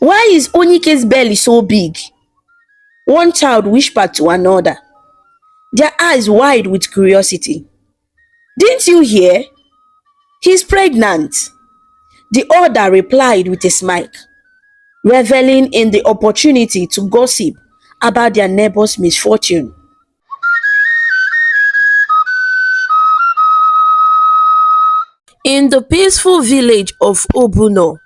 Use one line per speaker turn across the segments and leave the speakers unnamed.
Why is Onyike's belly so big? One child whispered to another, their eyes wide with curiosity. Didn't you hear? He's pregnant. The other replied with a smile, reveling in the opportunity to gossip about their neighbor's misfortune. In the peaceful village of Obuno,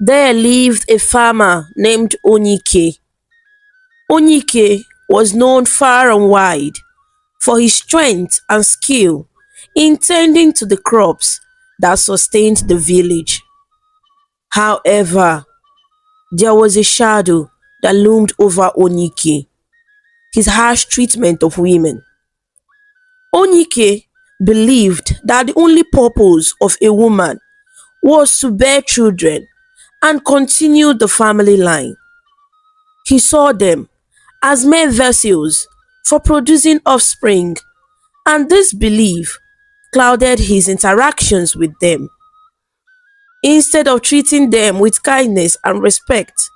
there lived a farmer named Onyike. Onyike was known far and wide for his strength and skill in tending to the crops that sustained the village. However, there was a shadow that loomed over Onyike: his harsh treatment of women. Onyike believed that the only purpose of a woman was to bear children and continue the family line. He saw them as mere vessels for producing offspring, and this belief clouded his interactions with them. Instead of treating them with kindness and respect,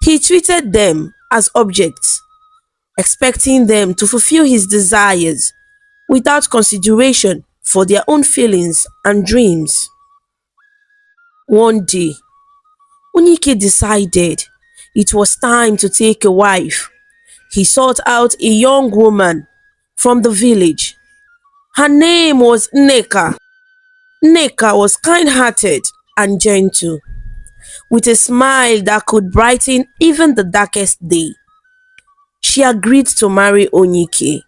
he treated them as objects, expecting them to fulfill his desires without consideration for their own feelings and dreams. One day, Onyike decided it was time to take a wife. He sought out a young woman from the village. Her name was Nneka. Nneka was kind-hearted and gentle, with a smile that could brighten even the darkest day. She agreed to marry Onyike,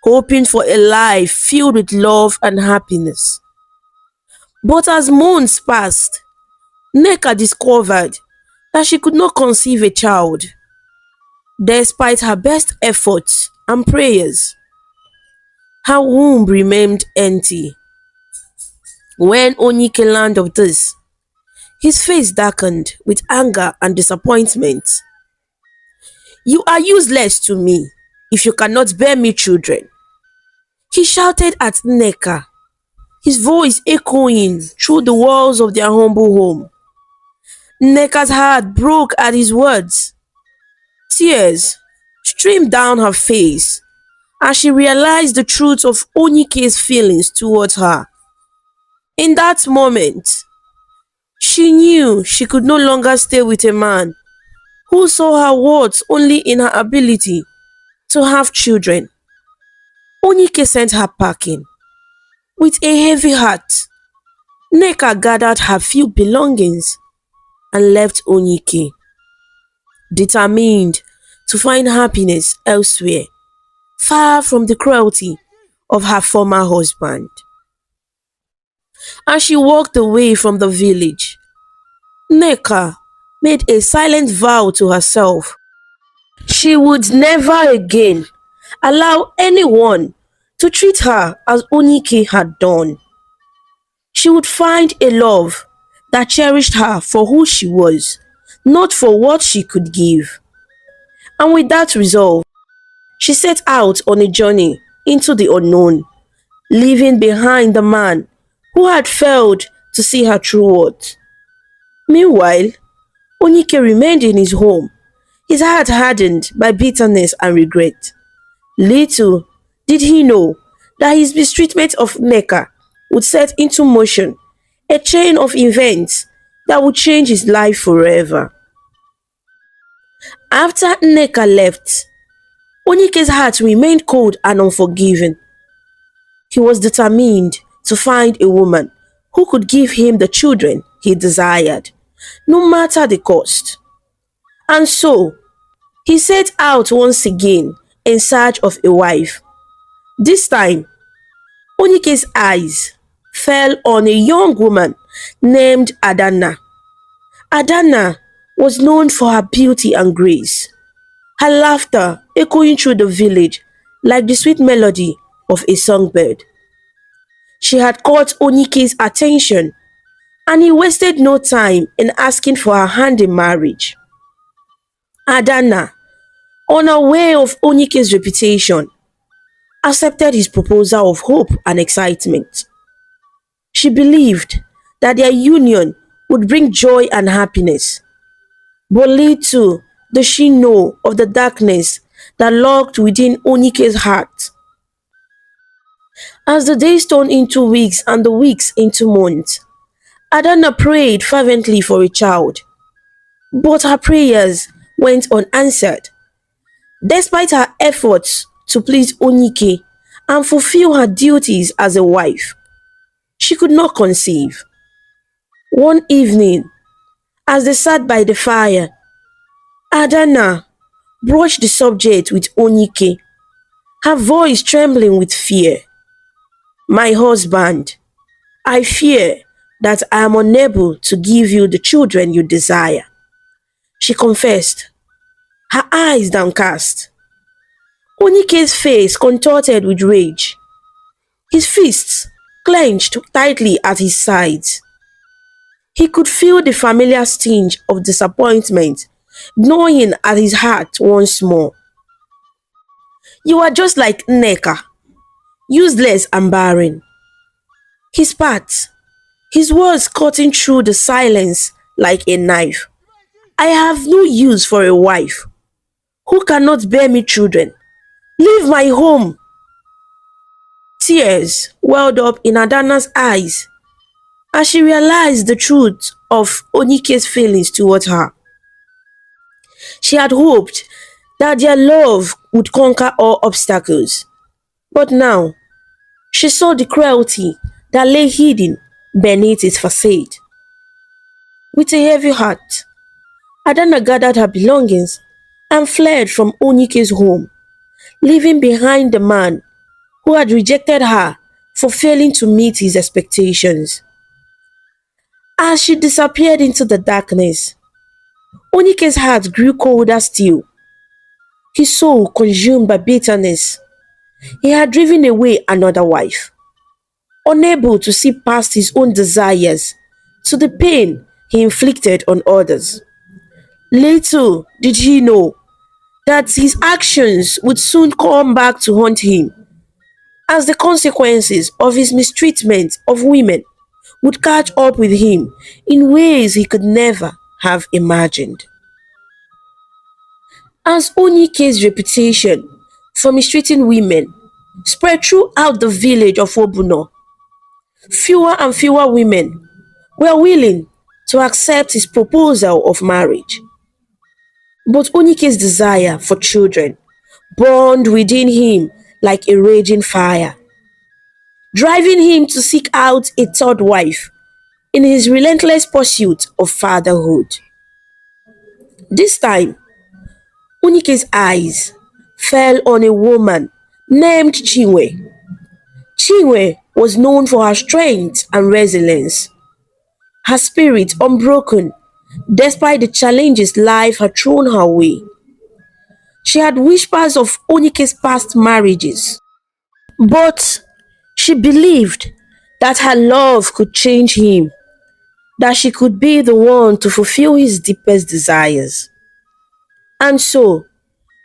hoping for a life filled with love and happiness. But as months passed, Nneka discovered that she could not conceive a child, despite her best efforts and prayers. Her womb remained empty. When Onyike learned of this, his face darkened with anger and disappointment. "You are useless to me if you cannot bear me children," he shouted at Nneka, his voice echoing through the walls of their humble home. Nneka's heart broke at his words. Tears streamed down her face as she realized the truth of Onyike's feelings towards her. In that moment, she knew she could no longer stay with a man who saw her worth only in her ability to have children. Onyike sent her packing. With a heavy heart, Nneka gathered her few belongings and left Onyike, determined to find happiness elsewhere, far from the cruelty of her former husband. As she walked away from the village, Nneka made a silent vow to herself. She would never again allow anyone to treat her as Onyike had done. She would find a love that cherished her for who she was, not for what she could give. And with that resolve, she set out on a journey into the unknown, leaving behind the man who had failed to see her true worth. Meanwhile, Onyike remained in his home, his heart hardened by bitterness and regret. Little did he know that his mistreatment of Nneka would set into motion a chain of events that would change his life forever. After Nneka left, Onyike's heart remained cold and unforgiving. He was determined to find a woman who could give him the children he desired, no matter the cost. And so, he set out once again in search of a wife. This time, Onyike's eyes fell on a young woman named Adanna. Adanna was known for her beauty and grace, her laughter echoing through the village like the sweet melody of a songbird. She had caught Onyike's attention, and he wasted no time in asking for her hand in marriage. Adanna, unaware of Onyike's reputation, accepted his proposal of hope and excitement. She believed that their union would bring joy and happiness. But little does she know of the darkness that lurked within Onike's heart. As the days turned into weeks and the weeks into months, Adana prayed fervently for a child, but her prayers went unanswered. Despite her efforts to please Onike and fulfill her duties as a wife, she could not conceive. One evening, as they sat by the fire, Adana broached the subject with Onike, her voice trembling with fear. "My husband, I fear that I am unable to give you the children you desire," she confessed, her eyes downcast. Onike's face contorted with rage, his fists clenched tightly at his sides. He could feel the familiar sting of disappointment gnawing at his heart once more. "You are just like Nneka, useless and barren," he spat, his words cutting through the silence like a knife. "I have no use for a wife who cannot bear me children. Leave my home." Tears welled up in Adana's eyes as she realized the truth of Onike's feelings towards her. She had hoped that their love would conquer all obstacles, but now she saw the cruelty that lay hidden beneath its facade. With a heavy heart, Adana gathered her belongings and fled from Onike's home, leaving behind the man who had rejected her for failing to meet his expectations. As she disappeared into the darkness, Onike's heart grew colder still, his soul consumed by bitterness. He had driven away another wife, unable to see past his own desires to the pain he inflicted on others. Little did he know that his actions would soon come back to haunt him, as the consequences of his mistreatment of women would catch up with him in ways he could never have imagined. As Onike's reputation for mistreating women spread throughout the village of Obuno, fewer and fewer women were willing to accept his proposal of marriage. But Onike's desire for children burned within him like a raging fire, driving him to seek out a third wife in his relentless pursuit of fatherhood. This time, Onike's eyes fell on a woman named Chinwe. Chinwe was known for her strength and resilience, her spirit unbroken despite the challenges life had thrown her way. She had whispers of Onike's past marriages, but she believed that her love could change him, that she could be the one to fulfill his deepest desires. And so,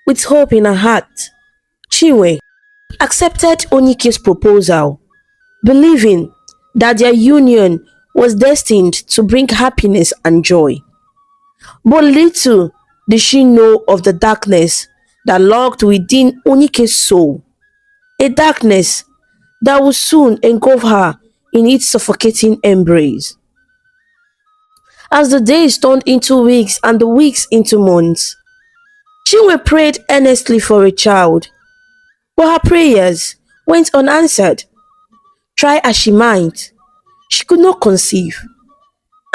with hope in her heart, Chinwe accepted Onike's proposal, believing that their union was destined to bring happiness and joy. But little did she know of the darkness that lurked within Onike's soul, a darkness that would soon engulf her in its suffocating embrace. As the days turned into weeks and the weeks into months, Chinwe prayed earnestly for a child, but her prayers went unanswered. Try as she might, she could not conceive,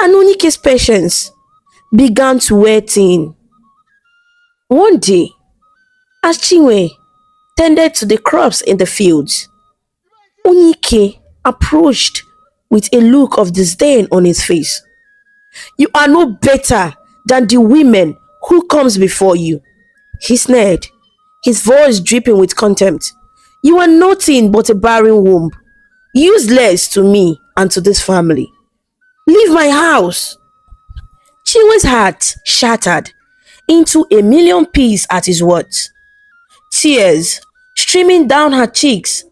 and Onike's patience began to wear thin. One day, as Chinwe tended to the crops in the fields, Onike approached with a look of disdain on his face. "You are no better than the women who comes before you," he sneered, his voice dripping with contempt. "You are nothing but a barren womb, useless to me and to this family. Leave my house." Chinwe's heart shattered into a million pieces at his words, tears streaming down her cheeks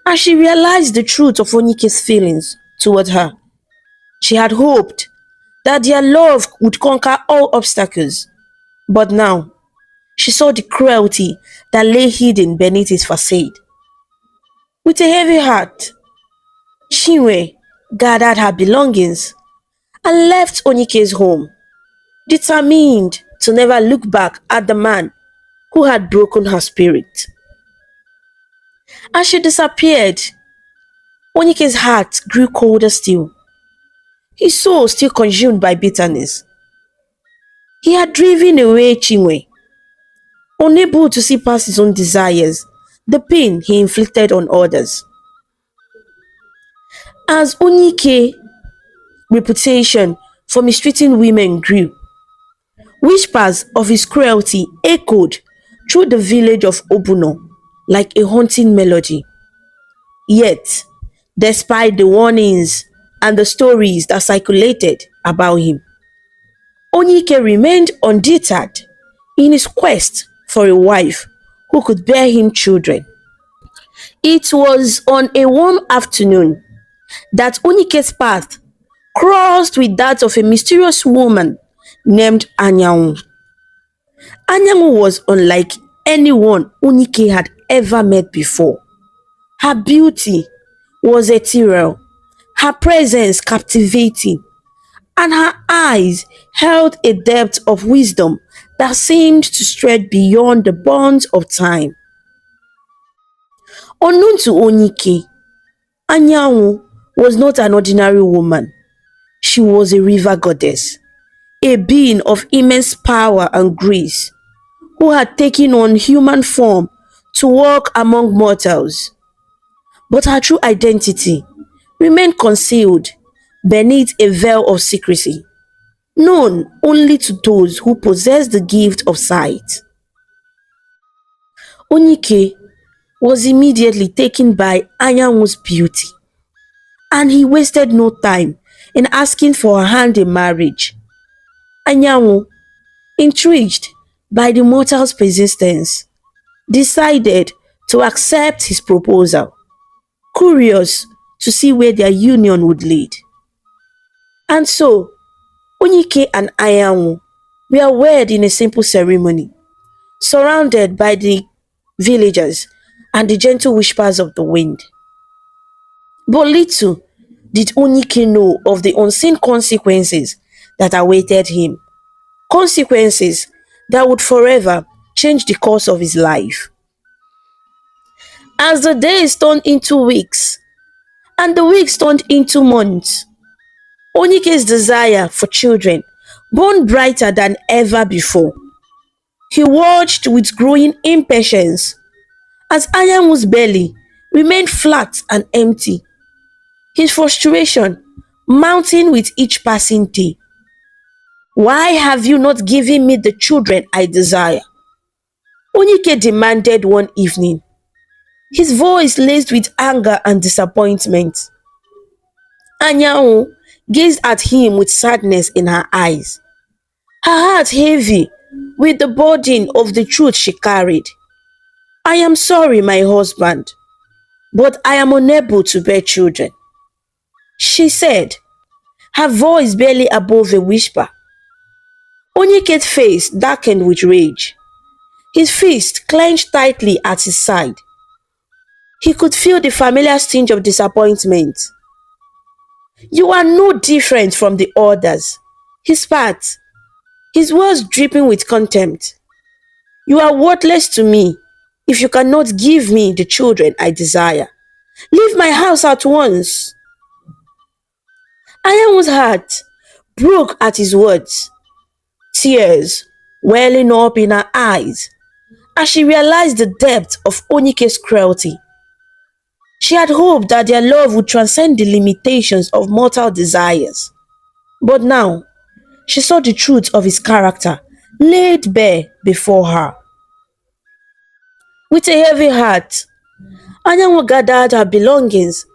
as she realized the truth of Onike's feelings toward her. She had hoped that their love would conquer all obstacles. But now, she saw the cruelty that lay hidden beneath his facade. With a heavy heart, Chinwe gathered her belongings and left Onike's home, determined to never look back at the man who had broken her spirit. As she disappeared, Onike's heart grew colder still, his soul still consumed by bitterness. He had driven away Chinwe, unable to see past his own desires, the pain he inflicted on others. As Onike's reputation for mistreating women grew, whispers of his cruelty echoed through the village of Obuno like a haunting melody. Yet, despite the warnings and the stories that circulated about him, Onyike remained undeterred in his quest for a wife who could bear him children. It was on a warm afternoon that Onike's path crossed with that of a mysterious woman named Anyanwu. Anyanwu was unlike anyone Onike had ever met before. Her beauty was ethereal, her presence captivating, and her eyes held a depth of wisdom that seemed to stretch beyond the bounds of time. Unknown to Onike, Anyanwu was not an ordinary woman. She was a river goddess, a being of immense power and grace, who had taken on human form to walk among mortals. But her true identity remained concealed beneath a veil of secrecy, known only to those who possess the gift of sight. Onike was immediately taken by Anyanwu's beauty, and he wasted no time in asking for her hand in marriage. Anyanwu, intrigued by the mortal's persistence, decided to accept his proposal, curious to see where their union would lead. And so, Onyike and Anyanwu were wed in a simple ceremony, surrounded by the villagers and the gentle whispers of the wind. But little did Onyike know of the unseen consequences that awaited him, consequences that would forever change the course of his life. As the days turned into weeks, and the weeks turned into months, Onike's desire for children burned brighter than ever before. He watched with growing impatience as Anyanwu's belly remained flat and empty, his frustration mounting with each passing day. "Why have you not given me the children I desire?" Onyike demanded one evening, his voice laced with anger and disappointment. Anyanwu gazed at him with sadness in her eyes, her heart heavy with the burden of the truth she carried. "I am sorry, my husband, but I am unable to bear children," she said, her voice barely above a whisper. Onyike's face darkened with rage, his fist clenched tightly at his side. He could feel the familiar sting of disappointment. "You are no different from the others," he spat, his words dripping with contempt. "You are worthless to me if you cannot give me the children I desire. Leave my house at once." Anyanwu's heart broke at his words, tears welling up in her eyes as she realized the depth of Onike's cruelty. She had hoped that their love would transcend the limitations of mortal desires. But now, she saw the truth of his character laid bare before her. With a heavy heart, Anyanwu gathered her belongings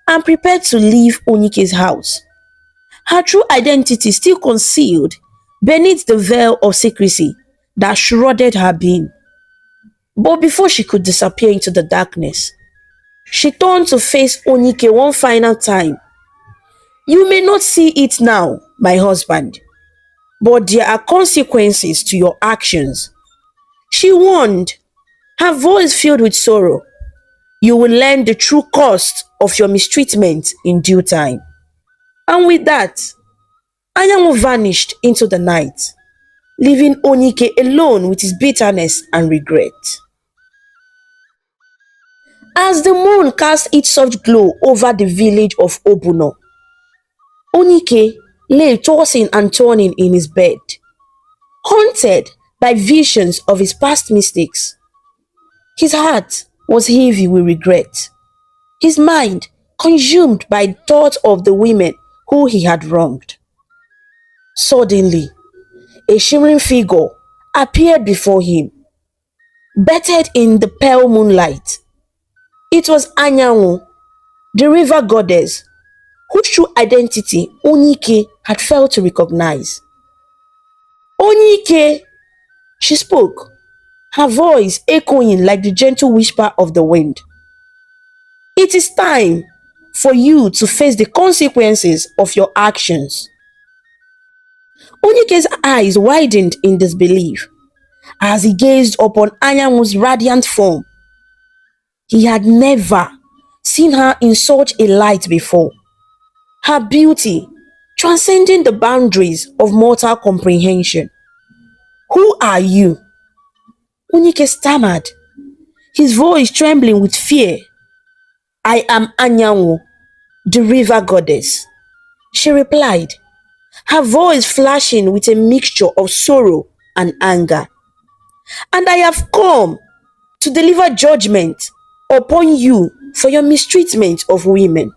and prepared to leave Onike's house, her true identity still concealed beneath the veil of secrecy that shrouded her being. But before she could disappear into the darkness, she turned to face Onyike one final time. "You may not see it now, my husband, but there are consequences to your actions. She warned, her voice filled with sorrow. You will learn the true cost of your mistreatment in due time. And with that, Anyanwu vanished into the night, leaving Onyike alone with his bitterness and regret. As the moon cast its soft glow over the village of Obuno, Onyike lay tossing and turning in his bed, haunted by visions of his past mistakes. His heart was heavy with regret, his mind consumed by thoughts of the women who he had wronged. Suddenly, a shimmering figure appeared before him, bathed in the pale moonlight. It was Anyanwu, the river goddess, whose true identity Onyike had failed to recognize. Onyike, she spoke, her voice echoing like the gentle whisper of the wind. It is time for you to face the consequences of your actions. Onyike's eyes widened in disbelief as he gazed upon Anyanwu's radiant form. He had never seen her in such a light before, her beauty transcending the boundaries of mortal comprehension. Who are you? Onyike stammered, his voice trembling with fear. I am Anyanwu, the river goddess, she replied, her voice flashing with a mixture of sorrow and anger. And I have come to deliver judgment upon you for your mistreatment of women.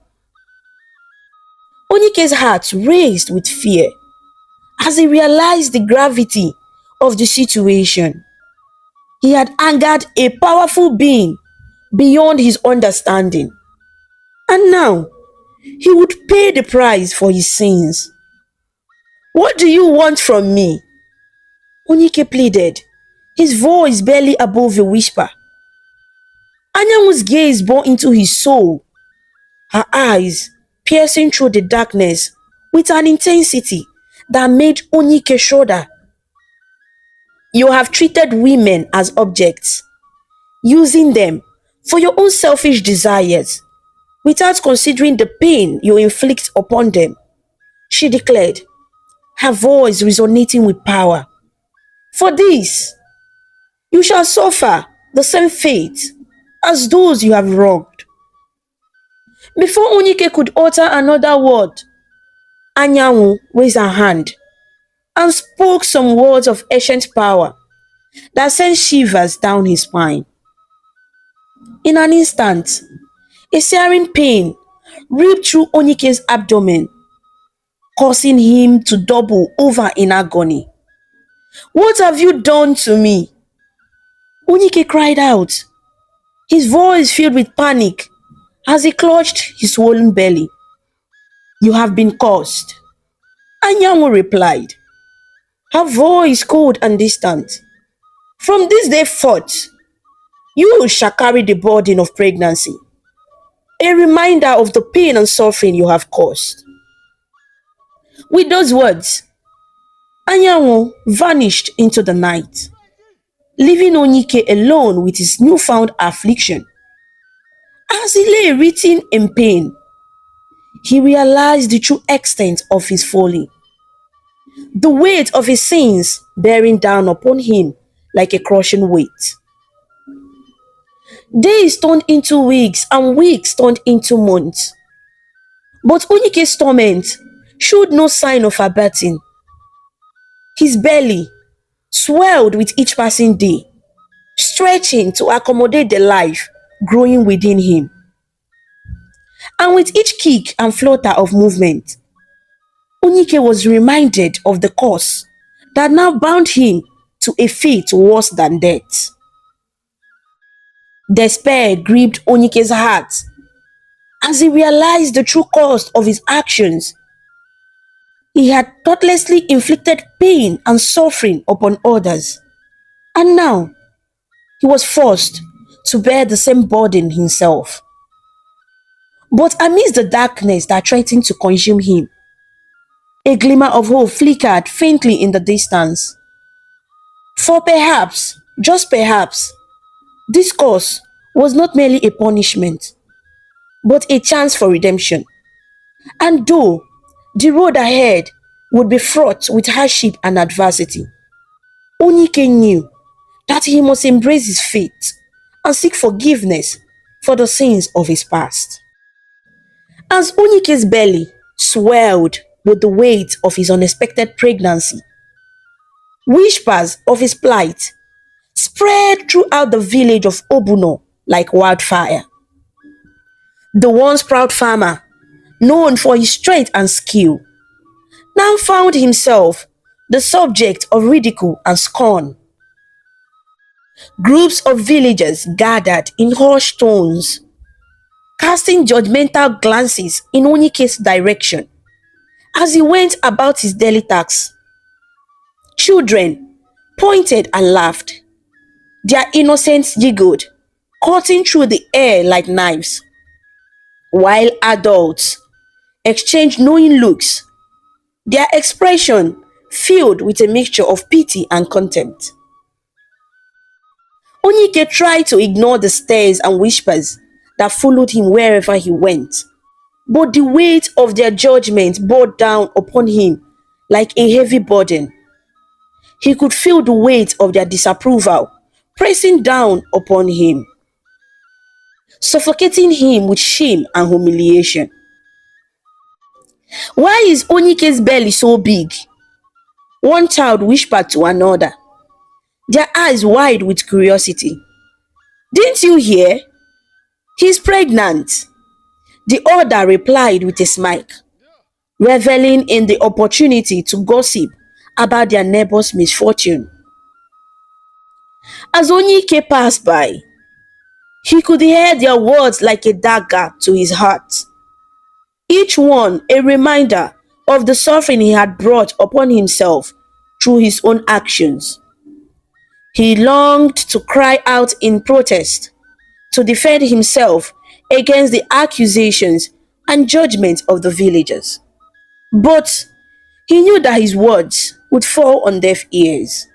Onyike's heart raced with fear as he realized the gravity of the situation. He had angered a powerful being beyond his understanding, and now he would pay the price for his sins. What do you want from me? Onyike pleaded, his voice barely above a whisper. Anyanwu's gaze bore into his soul, her eyes piercing through the darkness with an intensity that made Onyike shudder. You have treated women as objects, using them for your own selfish desires, without considering the pain you inflict upon them, she declared, her voice resonating with power. For this, you shall suffer the same fate as those you have wronged. Before Onyike could utter another word, Anyanwu raised her hand and spoke some words of ancient power that sent shivers down his spine. In an instant, a searing pain ripped through Onyike's abdomen, causing him to double over in agony. What have you done to me? Onyike cried out, his voice filled with panic as he clutched his swollen belly. You have been cursed, Anyanwu replied, her voice cold and distant. From this day forth, you shall carry the burden of pregnancy, a reminder of the pain and suffering you have caused. With those words, Anyanwu vanished into the night, leaving Onyike alone with his newfound affliction. As he lay writhing in pain, he realized the true extent of his folly, the weight of his sins bearing down upon him like a crushing weight. Days turned into weeks and weeks turned into months. But Onyike's torment showed no sign of abating. His belly swelled with each passing day, stretching to accommodate the life growing within him. And with each kick and flutter of movement, Onyike was reminded of the curse that now bound him to a fate worse than death. Despair gripped Onyike's heart as he realized the true cost of his actions. He had thoughtlessly inflicted pain and suffering upon others, and now he was forced to bear the same burden himself. But amidst the darkness that threatened to consume him, A glimmer of hope flickered faintly in the distance. For perhaps, just perhaps, this course was not merely a punishment, but a chance for redemption. And though the road ahead would be fraught with hardship and adversity, Onyike knew that he must embrace his fate and seek forgiveness for the sins of his past. As Onyike's belly swelled with the weight of his unexpected pregnancy, whispers of his plight spread throughout the village of Obuno like wildfire. The once proud farmer, known for his strength and skill, now found himself the subject of ridicule and scorn. Groups of villagers gathered in hushed tones, casting judgmental glances in Onyike's direction as he went about his daily tasks. Children pointed and laughed, their innocence giggled, cutting through the air like knives, while adults exchanged knowing looks, their expression filled with a mixture of pity and contempt. Onyike tried to ignore the stares and whispers that followed him wherever he went, but the weight of their judgment bore down upon him like a heavy burden. He could feel the weight of their disapproval pressing down upon him, suffocating him with shame and humiliation. Why is Onyike's belly so big? One child whispered to another, their eyes wide with curiosity. Didn't you hear? He's pregnant. The other replied with a smile, reveling in the opportunity to gossip about their neighbor's misfortune. As Onyike passed by, he could hear their words like a dagger to his heart, each one a reminder of the suffering he had brought upon himself through his own actions. He longed to cry out in protest, to defend himself against the accusations and judgments of the villagers. But he knew that his words would fall on deaf ears.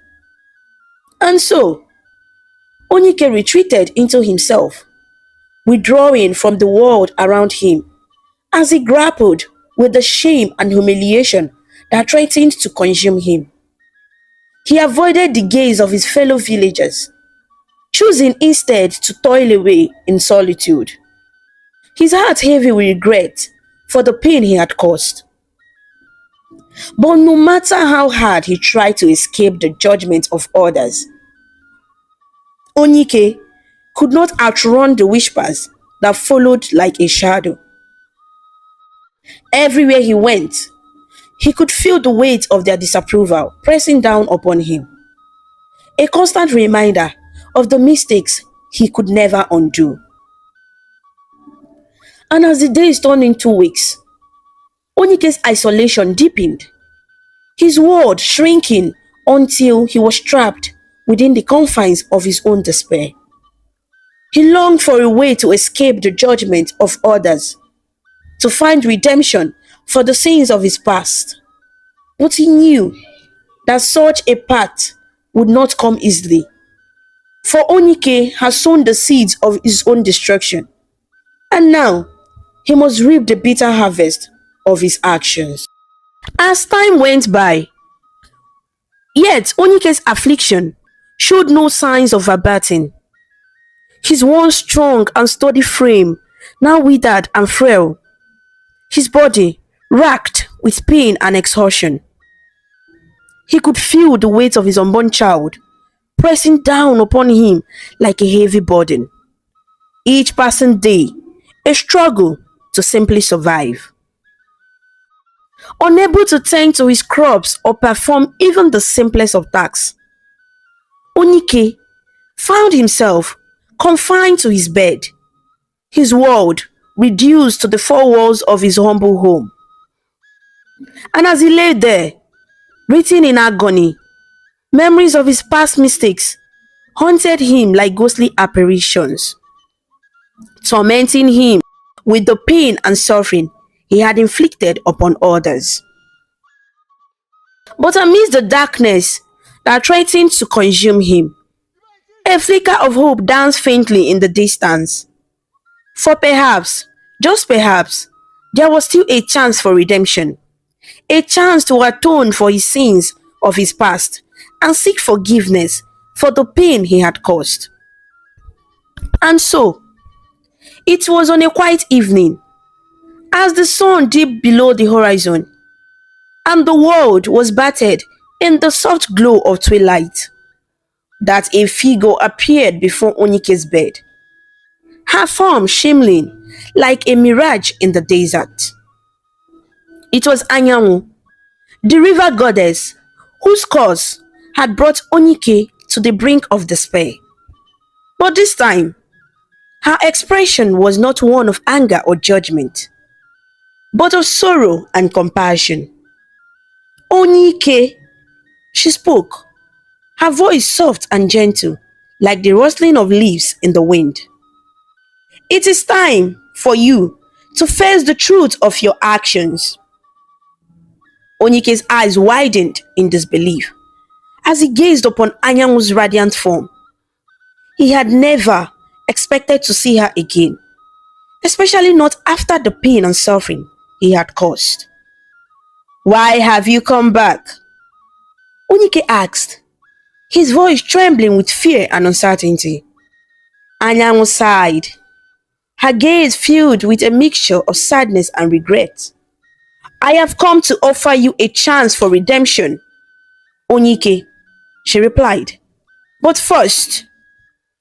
And so, Onyike retreated into himself, withdrawing from the world around him as he grappled with the shame and humiliation that threatened to consume him. He avoided the gaze of his fellow villagers, choosing instead to toil away in solitude, his heart heavy with regret for the pain he had caused. But no matter how hard he tried to escape the judgment of others, Onyike could not outrun the whispers that followed like a shadow. Everywhere he went, he could feel the weight of their disapproval pressing down upon him, a constant reminder of the mistakes he could never undo. And as the days turned into weeks, Onyike's isolation deepened, his world shrinking until he was trapped within the confines of his own despair. He longed for a way to escape the judgment of others, to find redemption for the sins of his past. But he knew that such a path would not come easily, for Onyike had sown the seeds of his own destruction, and now he must reap the bitter harvest of his actions. As time went by, yet Onyike's affliction showed no signs of abating. His once strong and sturdy frame now withered and frail, his body racked with pain and exhaustion. He could feel the weight of his unborn child pressing down upon him like a heavy burden. Each passing day, a struggle to simply survive. Unable to tend to his crops or perform even the simplest of tasks, Onyike found himself confined to his bed, his world reduced to the four walls of his humble home. And as he lay there, written in agony, memories of his past mistakes haunted him like ghostly apparitions, tormenting him with the pain and suffering he had inflicted upon others. But amidst the darkness that threatened to consume him, a flicker of hope danced faintly in the distance. For perhaps, just perhaps, there was still a chance for redemption, a chance to atone for his sins of his past and seek forgiveness for the pain he had caused. And so, it was on a quiet evening, as the sun dipped below the horizon, and the world was bathed in the soft glow of twilight, that a figure appeared before Onike's bed, her form shimmering like a mirage in the desert. It was Anyanwu, the river goddess, whose curse had brought Onike to the brink of despair. But this time, her expression was not one of anger or judgment, but of sorrow and compassion. Onike, she spoke, her voice soft and gentle, like the rustling of leaves in the wind. It is time for you to face the truth of your actions. Onike's eyes widened in disbelief as he gazed upon Anyanwu's radiant form. He had never expected to see her again, especially not after the pain and suffering he had caused. Why have you come back? Onike asked, his voice trembling with fear and uncertainty. Anyanwu sighed, her gaze filled with a mixture of sadness and regret. I have come to offer you a chance for redemption, Onike, she replied. But first,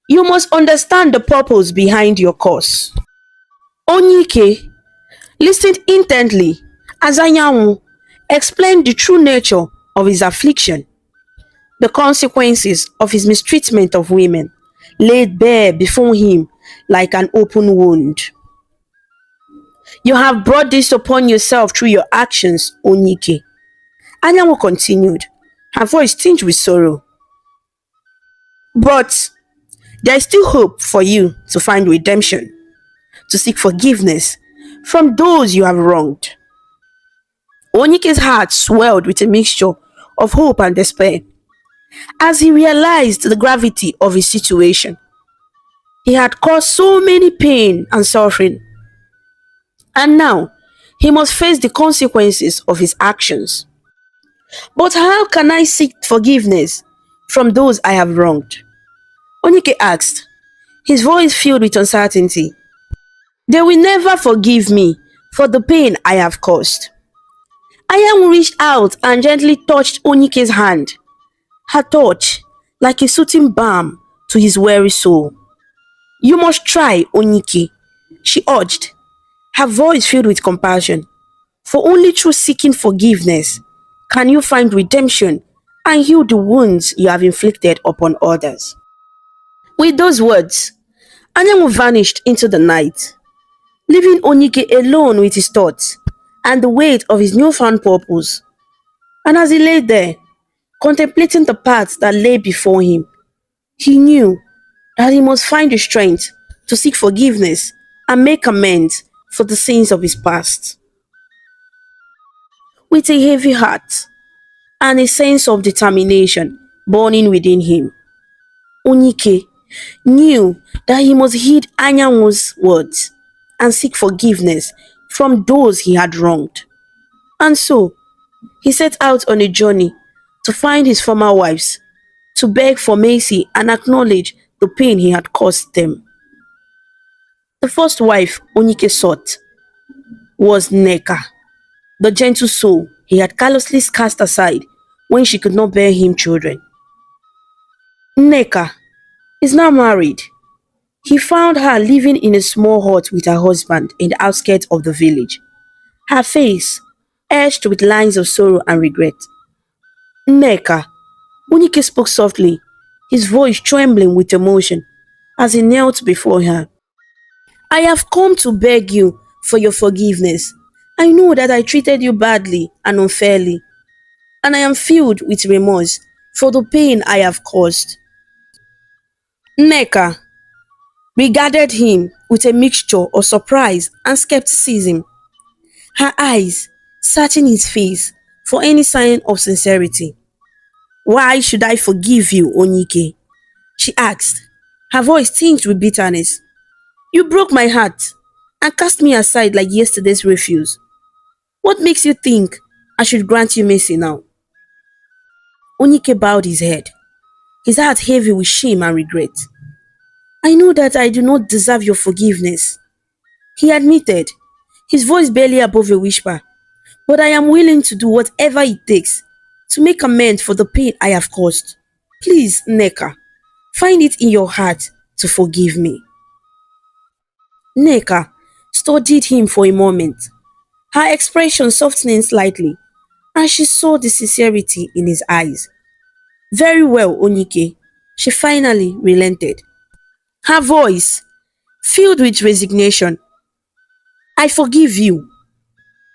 you must understand the purpose behind your cause. Onike listened intently as Anyanwu explained the true nature of his affliction, the consequences of his mistreatment of women, laid bare before him like an open wound. You have brought this upon yourself through your actions, Onike. Anyanwu continued, her voice tinged with sorrow. But there is still hope for you to find redemption, to seek forgiveness from those you have wronged. Onike's heart swelled with a mixture of hope and despair as he realized the gravity of his situation. He had caused so many pain and suffering, and now he must face the consequences of his actions. But how can I seek forgiveness from those I have wronged? Onike asked, his voice filled with uncertainty. They will never forgive me for the pain I have caused. Anyanwu reached out and gently touched Onike's hand, her touch like a soothing balm to his weary soul. You must try, Onike, she urged, her voice filled with compassion. For only through seeking forgiveness can you find redemption and heal the wounds you have inflicted upon others. With those words, Anyanwu vanished into the night, leaving Onike alone with his thoughts and the weight of his newfound purpose. And as he lay there, contemplating the path that lay before him, he knew that he must find the strength to seek forgiveness and make amends for the sins of his past. With a heavy heart and a sense of determination burning within him, Onike knew that he must heed Anyanwu's words and seek forgiveness from those he had wronged. And so, he set out on a journey to find his former wives, to beg for mercy and acknowledge the pain he had caused them. The first wife Onike sought was Nneka, the gentle soul he had callously cast aside when she could not bear him children. Nneka is now married. He found her living in a small hut with her husband in the outskirts of the village, her face etched with lines of sorrow and regret. Nneka, Onike spoke softly, his voice trembling with emotion as he knelt before her. I have come to beg you for your forgiveness. I know that I treated you badly and unfairly, and I am filled with remorse for the pain I have caused. Nneka regarded him with a mixture of surprise and skepticism, her eyes searching his face for any sign of sincerity. Why should I forgive you, Onyike? She asked, her voice tinged with bitterness. You broke my heart and cast me aside like yesterday's refuse. What makes you think I should grant you mercy now? Onyike bowed his head, his heart heavy with shame and regret. I know that I do not deserve your forgiveness, he admitted, his voice barely above a whisper. But I am willing to do whatever it takes to make amends for the pain I have caused. Please, Neka, find it in your heart to forgive me. Neka studied him for a moment, her expression softening slightly as she saw the sincerity in his eyes. Very well, Onyike, she finally relented. Her voice filled with resignation. I forgive you,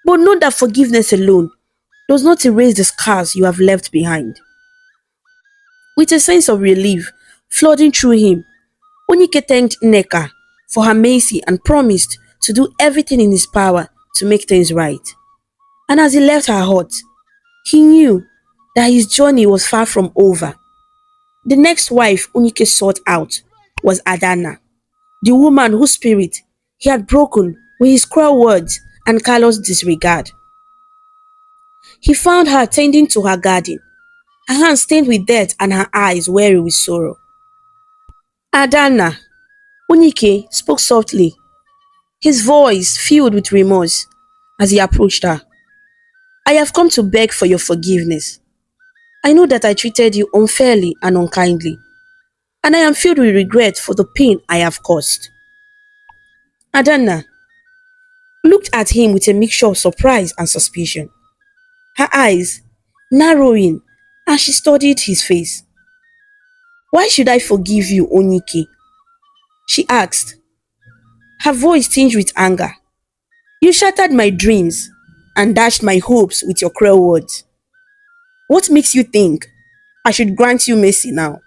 but know that forgiveness alone does not erase the scars you have left behind. With a sense of relief flooding through him, Onyike thanked Neka for her mercy and promised to do everything in his power to make things right. And as he left her hut, he knew that his journey was far from over. The next wife Onyike sought out was Adana, the woman whose spirit he had broken with his cruel words and callous disregard. He found her tending to her garden, her hands stained with dirt and her eyes weary with sorrow. Adana, Onyike spoke softly, his voice filled with remorse as he approached her. I have come to beg for your forgiveness. I know that I treated you unfairly and unkindly, and I am filled with regret for the pain I have caused. Adana looked at him with a mixture of surprise and suspicion, her eyes narrowing as she studied his face. Why should I forgive you, Onyike? She asked, her voice tinged with anger. You shattered my dreams and dashed my hopes with your cruel words. What makes you think I should grant you mercy now?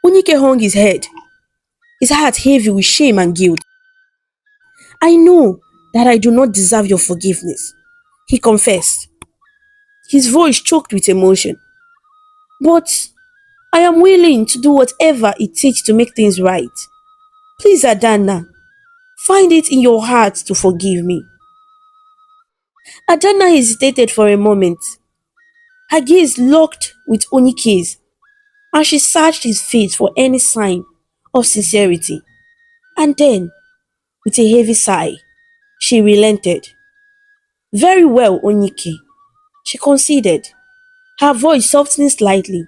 Onyike hung his head, his heart heavy with shame and guilt. I know that I do not deserve your forgiveness, he confessed, his voice choked with emotion. But I am willing to do whatever it takes to make things right. Please, Adana, find it in your heart to forgive me. Adana hesitated for a moment, her gaze locked with Onyike's as she searched his face for any sign of sincerity. And then, with a heavy sigh, she relented. Very well, Onyike, she conceded, her voice softening slightly.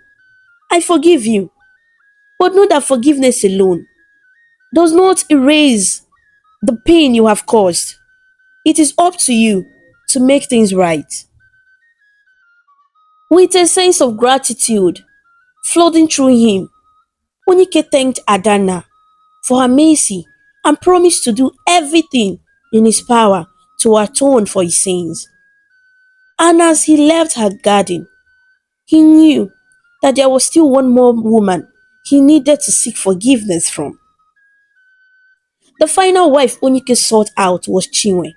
I forgive you, but know that forgiveness alone does not erase the pain you have caused. It is up to you to make things right. With a sense of gratitude flooding through him, Onyike thanked Adana for her mercy and promised to do everything in his power to atone for his sins. And as he left her garden, he knew that there was still one more woman he needed to seek forgiveness from. The final wife Onyike sought out was Chinwe,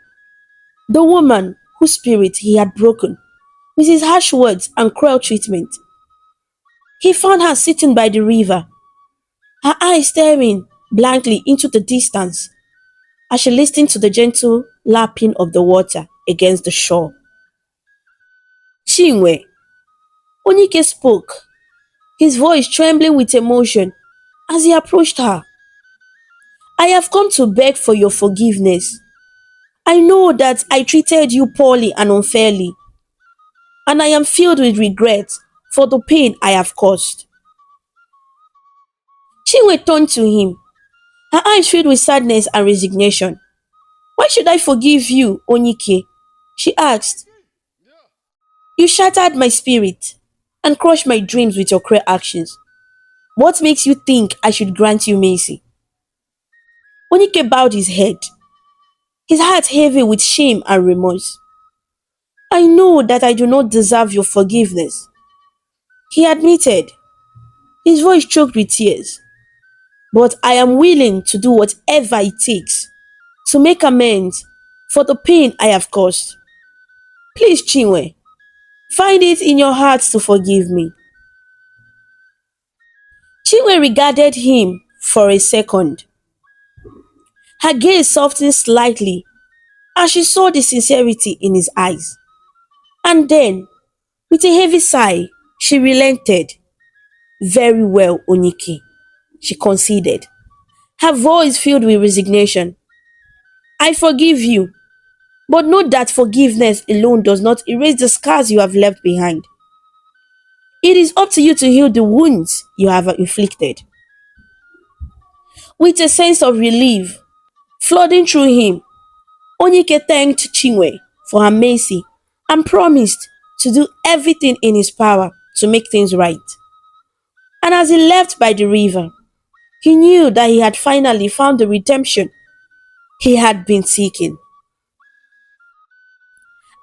the woman whose spirit he had broken with his harsh words and cruel treatment. He found her sitting by the river, her eyes staring blankly into the distance as she listened to the gentle lapping of the water against the shore. Chinwe, Onyike spoke, his voice trembling with emotion as he approached her. I have come to beg for your forgiveness. I know that I treated you poorly and unfairly, and I am filled with regret for the pain I have caused. Chinwe turned to him, her eyes filled with sadness and resignation. Why should I forgive you, Onyike? She asked. You shattered my spirit and crushed my dreams with your cruel actions. What makes you think I should grant you mercy? Onyike bowed his head, his heart heavy with shame and remorse. I know that I do not deserve your forgiveness, he admitted, his voice choked with tears. But I am willing to do whatever it takes to make amends for the pain I have caused. Please, Chinwe, find it in your heart to forgive me. Chinwe regarded him for a second. Her gaze softened slightly as she saw the sincerity in his eyes. And then, with a heavy sigh, she relented. Very well, Onyike, she conceded, her voice filled with resignation. I forgive you, but note that forgiveness alone does not erase the scars you have left behind. It is up to you to heal the wounds you have inflicted. With a sense of relief flooding through him, Onyike thanked Chinwe for her mercy and promised to do everything in his power to make things right. And as he left by the river, he knew that he had finally found the redemption he had been seeking.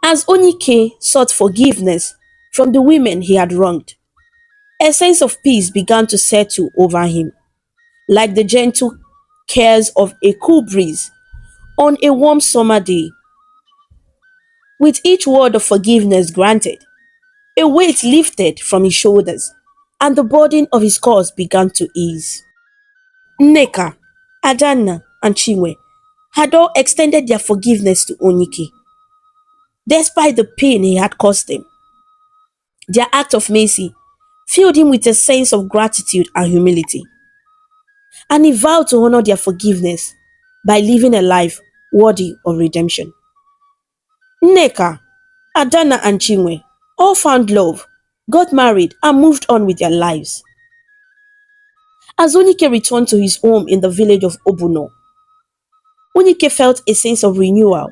As Onyike sought forgiveness from the women he had wronged, a sense of peace began to settle over him, like the gentle cares of a cool breeze on a warm summer day. With each word of forgiveness granted, a weight lifted from his shoulders, and the burden of his cause began to ease. Nneka, Adanna, and Chinwe had all extended their forgiveness to Onyike, despite the pain he had caused them. Their act of mercy filled him with a sense of gratitude and humility, and he vowed to honor their forgiveness by living a life worthy of redemption. Nneka, Adanna, and Chinwe all found love, got married, and moved on with their lives. As Onyike returned to his home in the village of Obuno, Onyike felt a sense of renewal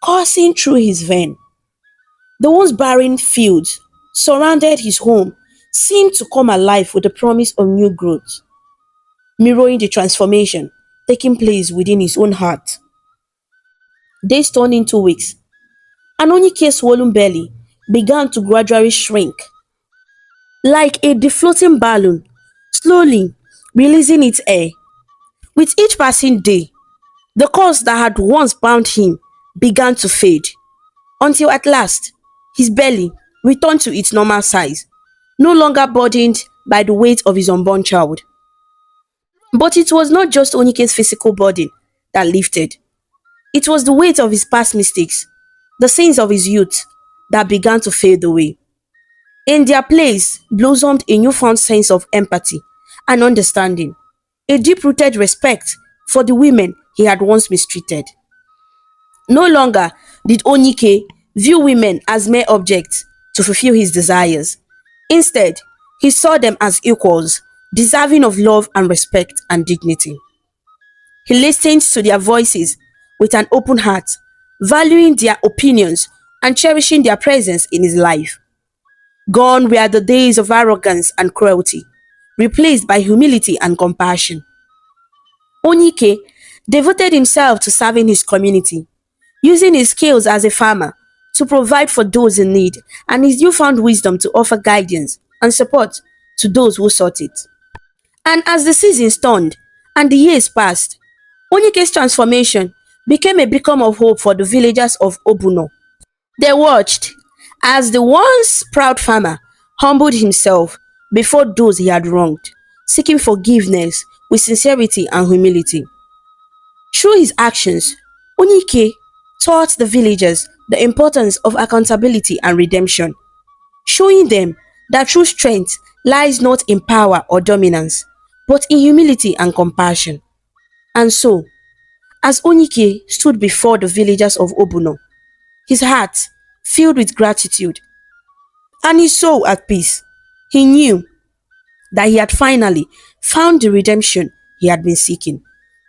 coursing through his veins. The once barren fields surrounded his home seemed to come alive with the promise of new growth, mirroring the transformation taking place within his own heart. Days turned into weeks, and Onyike's swollen belly began to gradually shrink, like a deflating balloon, slowly releasing its air. With each passing day, the cords that had once bound him began to fade, until at last his belly returned to its normal size, no longer burdened by the weight of his unborn child. But it was not just Onyike's physical burden that lifted, it was the weight of his past mistakes, the sins of his youth, that began to fade away. In their place blossomed a newfound sense of empathy and understanding, a deep rooted respect for the women he had once mistreated. No longer did Onyike view women as mere objects to fulfill his desires. Instead, he saw them as equals, deserving of love and respect and dignity. He listened to their voices with an open heart, valuing their opinions and cherishing their presence in his life. Gone were the days of arrogance and cruelty, replaced by humility and compassion. Onyike devoted himself to serving his community, using his skills as a farmer to provide for those in need and his newfound wisdom to offer guidance and support to those who sought it. And as the seasons turned and the years passed, Onyike's transformation became a beacon of hope for the villagers of Obuno. They watched as the once proud farmer humbled himself before those he had wronged, seeking forgiveness with sincerity and humility. Through his actions, Onyike taught the villagers the importance of accountability and redemption, showing them that true strength lies not in power or dominance, but in humility and compassion. And so, as Onyike stood before the villagers of Obuno, his heart filled with gratitude and his soul at peace, he knew that he had finally found the redemption he had been seeking.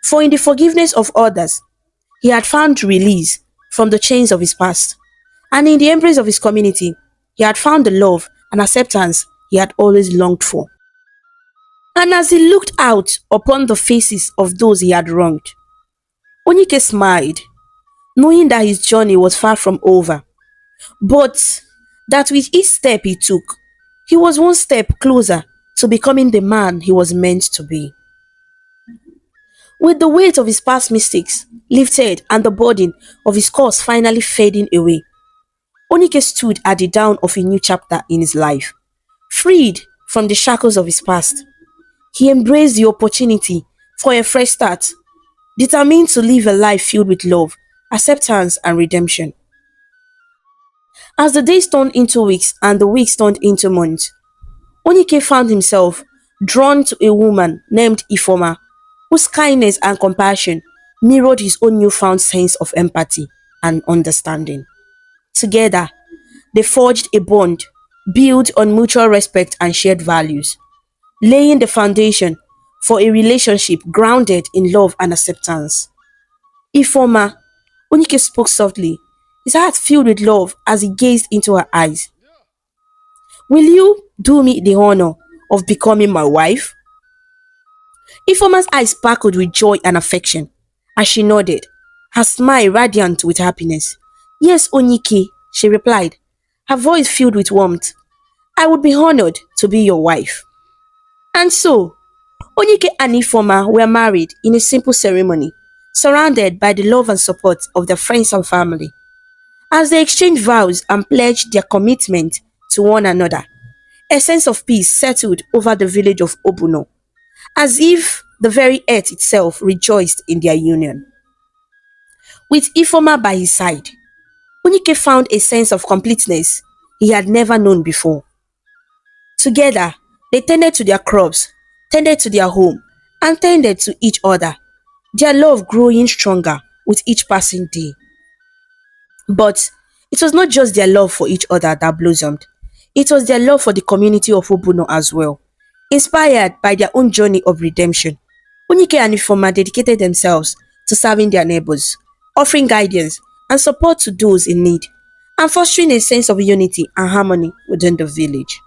For in the forgiveness of others, he had found release from the chains of his past. And in the embrace of his community, he had found the love and acceptance he had always longed for. And as he looked out upon the faces of those he had wronged, Onyike smiled, knowing that his journey was far from over, but that with each step he took, he was one step closer to becoming the man he was meant to be. With the weight of his past mistakes lifted and the burden of his cause finally fading away, Onike stood at the dawn of a new chapter in his life, freed from the shackles of his past. He embraced the opportunity for a fresh start, determined to live a life filled with love, acceptance, and redemption. As the days turned into weeks and the weeks turned into months, Onike found himself drawn to a woman named Ifoma, whose kindness and compassion mirrored his own newfound sense of empathy and understanding. Together, they forged a bond built on mutual respect and shared values, laying the foundation for a relationship grounded in love and acceptance. Ifoma, Onike spoke softly, his heart filled with love as he gazed into her eyes. Will you do me the honor of becoming my wife? Ifoma's eyes sparkled with joy and affection as she nodded, her smile radiant with happiness. Yes, Onyike, she replied, her voice filled with warmth. I would be honored to be your wife. And so, Onyike and Ifoma were married in a simple ceremony, surrounded by the love and support of their friends and family. As they exchanged vows and pledged their commitment to one another, a sense of peace settled over the village of Obuno, as if the very earth itself rejoiced in their union. With Ifoma by his side, Unike found a sense of completeness he had never known before. Together, they tended to their crops, tended to their home, and tended to each other, their love growing stronger with each passing day. But it was not just their love for each other that blossomed, it was their love for the community of Obuno as well. Inspired by their own journey of redemption, Unike and Ifoma dedicated themselves to serving their neighbors, offering guidance and support to those in need, and fostering a sense of unity and harmony within the village.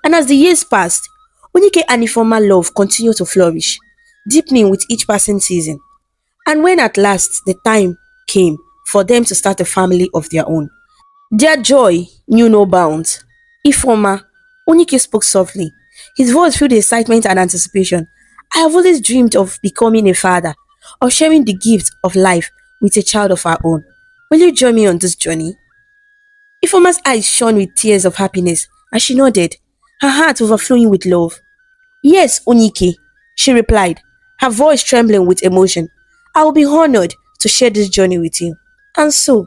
And as the years passed, Unike and Ifoma love continued to flourish, deepening with each passing season. And when at last the time came for them to start a family of their own, their joy knew no bounds. Ifoma, Onike spoke softly, his voice filled with excitement and anticipation. I have always dreamed of becoming a father, of sharing the gift of life with a child of our own. Will you join me on this journey? Ifoma's eyes shone with tears of happiness as she nodded, her heart overflowing with love. Yes, Onike, she replied, her voice trembling with emotion. I will be honored to share this journey with you. And so,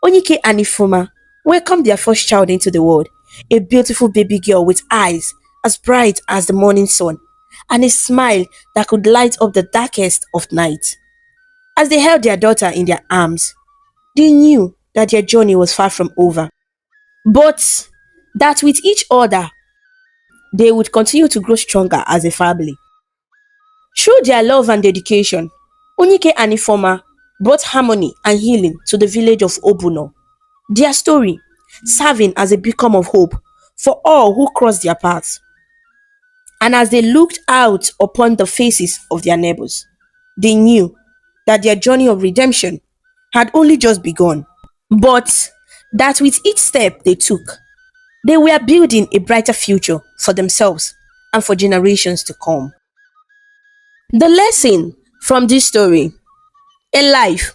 Onyike and Ifoma welcomed their first child into the world, a beautiful baby girl with eyes as bright as the morning sun and a smile that could light up the darkest of night. As they held their daughter in their arms, they knew that their journey was far from over, but that with each other, they would continue to grow stronger as a family. Through their love and dedication, Onyike and Ifoma brought harmony and healing to the village of Obuno. Their story serving as a beacon of hope for all who crossed their paths. And as they looked out upon the faces of their neighbors, they knew that their journey of redemption had only just begun, but that with each step they took, they were building a brighter future for themselves and for generations to come. The lesson from this story: in life,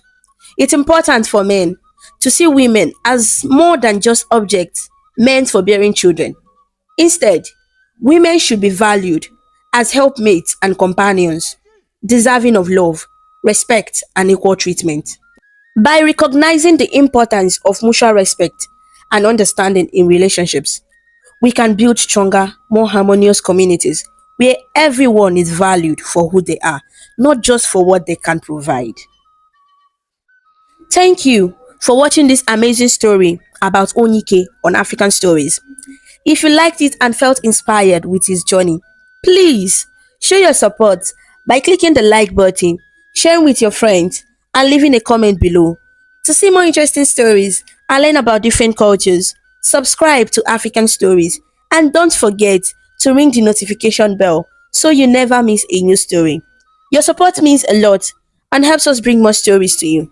it's important for men to see women as more than just objects meant for bearing children. Instead, women should be valued as helpmates and companions, deserving of love, respect, and equal treatment. By recognizing the importance of mutual respect and understanding in relationships, we can build stronger, more harmonious communities where everyone is valued for who they are, not just for what they can provide. Thank you for watching this amazing story about Onyike on African Stories. If you liked it and felt inspired with his journey, please show your support by clicking the like button, sharing with your friends, and leaving a comment below. To see more interesting stories and learn about different cultures, subscribe to African Stories and don't forget to ring the notification bell so you never miss a new story. Your support means a lot and helps us bring more stories to you.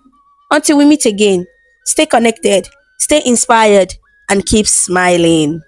Until we meet again, stay connected, stay inspired, and keep smiling.